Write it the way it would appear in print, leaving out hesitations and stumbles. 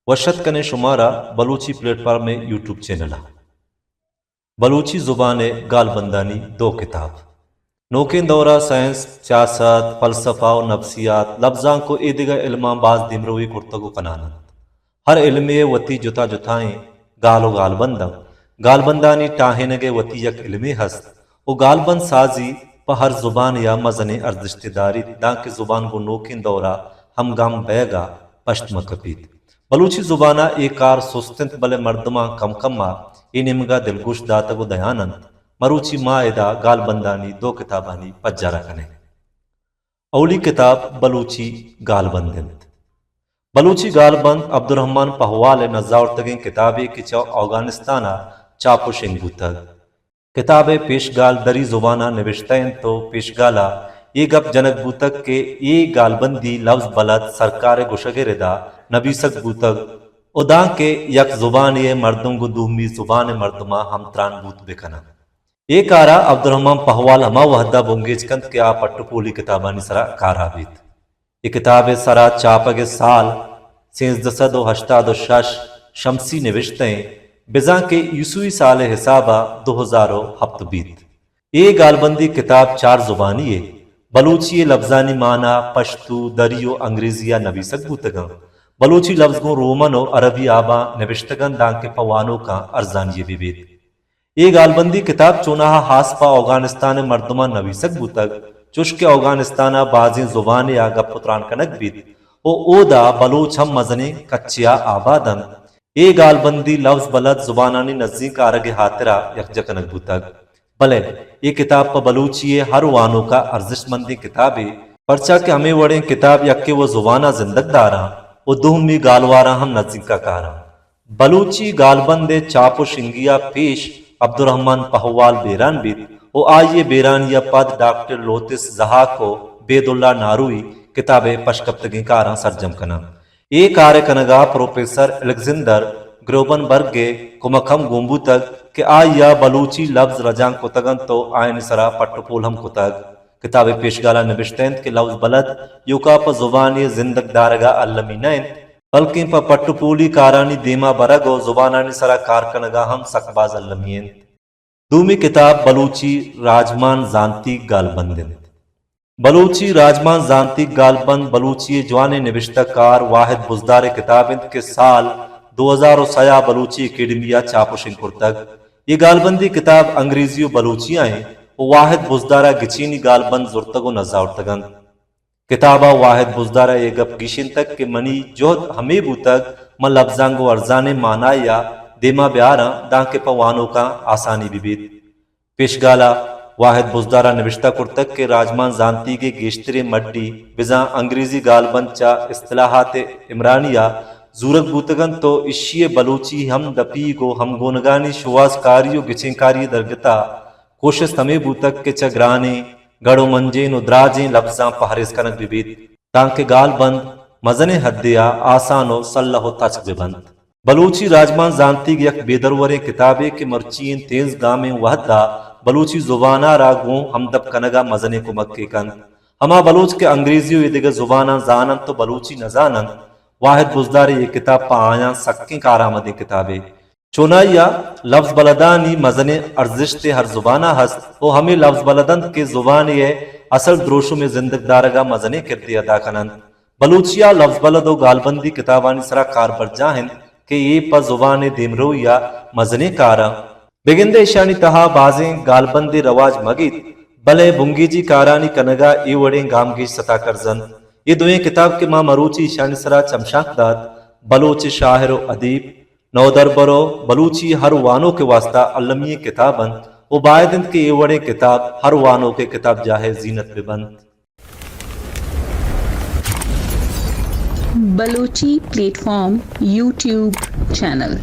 वशत कने शुमारा बलूची प्लेटफार्म में YouTube channel Balochi ज़ुबान गालबंदानी 2 किताब नोके दौरा साइंस सियासत फ़लसफ़ा और नफ्सियात लफ्ज़ां को एदिगा इल्मा बाज दिमरोई कुर्तगु कनानत हर इल्मे वती जुता जुताएं गालो गालबंदा गालबंदानी टाहेनगे वती यक इल्मे हस्त वो गालबंद साजी प हर ज़ुबान या मज़ने अर्जिश्तेदारी दाके ज़ुबान को नोके दौरा हम गाम बैगा पश्त मकपीत बलूची ज़ुबाना एक कार सुस्तंत बले मर्दमा कम कम्मा इनिमगा दिलगुश दातगु दयानंत मरूची माएदा गालबंदानी 2 किताबानी पज्जारा कने अवली किताब बलूची गालबंदंत बलूची गालबंद अब्दुर्रहमान पहवाल नज़ार तगे किताबे कि चौ अफगानिस्ताना चापो शिंगुतग किताबे पेशगाल दरी ज़ुबाना निविश्तैन तो पेशगाला ये गप जनक बूतक के ये गालबंदी लफ्ज बलद सरकार गुशगे रिदा नबीसक बूतक उदा के यक जुबान ये मर्दम गु दूमी जुबान मर्दमा हम त्रान बूत बेकना ये कारा अब्दुर्रहमान पहवाल हमा वहदा बुंगेज कंत के आ पट्टुपोली किताबानी सरा काराबीत ये किताबे सरा चापगे साल 1386 शमसी निविश्ते बिजा के यूसुई साल हिसाबा 2007 बीत ये गालबंदी किताब 4 जुबानी है बलूची लफ्जानी माना पश्तू दरियो अंग्रेजिया नबीसक बूतगं बलूची लफ्ज को रोमन और अरबी आबा नविश्तगन दांग के पवानों का अर्जानिये विवेद ये गालबंदी किताब चुनाहा हासपा अफगानिस्तान मर्दमा नवीसक बूतग चुश्क अफगानिस्ताना बाजी जुबान या गपुत्रान कनक बीत ओ ओदा बलूच हम मजने कच्चिया आबादन ये गालबंदी लफ्ज बलद जुबानानी नजदीक आरगे हातरा यकजकनक बूतग भले ये किताब पर बलूची हर वानों का अर्जिशमंदी किताब है परचा के हमें वड़े किताब यक्के वो जुबाना जिंदगदारा वो दुहमी गालवारा हम नजीक का कारा बलूची गालबंदे चापो शिंगिया पेश अब्दुर्रहमान पहवाल बेरान बीत वो आइए बेरानिया पद डॉक्टर लोतिस जहा को बेदुल्ला नारुई किताबे पशकप्तगी कारा सरजम कना ये कार्य कनगा प्रोफेसर एलेक्जेंडर ग्रोबनबर्ग के कुमकम गुम्बू तक कि आया बलूची लफ्ज रजांग कुतगन तो आयन सरा पट्टुपोल हम कुतग किताब पेशगाला नबिश्तैंत के लफ्ज बलद युका प जुबानी जिंदग दारगा अल्लमीनैन बल्कि प पट्टुपोली कारानी देमा बरग और जुबानानी सरा कारकनगा हम सकबाज अल्लमीन दूमी किताब बलूची राजमान जानती गालबंदन बलूची राजमान जानती गालबंद बलूची जवान निबिश्तकार वाहिद बुजदार किताबिंद के साल 2006 बलूची एकेडमिया चापुशिन कुर्तक ये गालबंदी किताब अंग्रेजी बलूचियाँ हैं वो वाहिद बुजदारा गिचीनी गालबंद जुर्तगो नजाउर्तगन किताबा वाहिद बुजदारा ये गप गिशिन तक के मनी जोहद हमें बूतक म लफ्जांगो अर्जाने माना या देमा ब्यारा दांके पवानों का आसानी बिबीत पेशगाला वाहिद बुजदारा निविश्ता कुर्तक के राजमान जानती के गेश्तरे मड्डी बिजा अंग्रेजी गालबंद चा इस्तिलाहात इमरानिया जूरक बूतगन तो इशिये बलूची हम दपी को हम गोनगानी शुवासकारियों गिचेंकारी दरगता कोशिश तमे बूतक के चगराने गड़ो मंजे नुद्राजे लफ्जां पहरिस कनक बिबीत तांके गाल बंद मजने हद्दिया आसानो सल्लहो तच बिबंद बलूची राजमान जानती यक बेदरवरे किताबे के मर्चीन तेज गामे वहदा बलूची जुबाना रागों हमदब कनगा मजने को मक्के कन हमा बलूच के अंग्रेजियों इदिगा जुबाना जानन तो बलूची नजानन वाहिद बुजदारी ये किताब पा आया सक्की कारामदी किताबे चुनाइया लफ्ज बलदानी मजने अर्जिश्ते हर जुबाना हस्त वो हमें लफ्ज बलदन के जुबान ये असल द्रोशु में जिंदगदारगा मजने किरती अदा कनन बलूचिया लफ्ज बलदो गालबंदी किताबानी सरा कार पर जाहिन के ये प जुबान दिमरो या मजने कारा बेगिंदे शानी तहा बाजें गालबंदी रवाज मगित भले बुंगीजी कारानी कनगा ए वड़े गामगी सता करजन ये दोएं किताब के मां मरूची शानसरा चमशाकदात बलोच शाहिर अदीब नौदरबरो बलूची हर वानों के वास्ता अल्लमी किताबन वो बायदन के ये वड़े किताब हर वानों के किताब जाहे जीनत बेबंद बलूची प्लेटफॉर्म यूट्यूब चैनल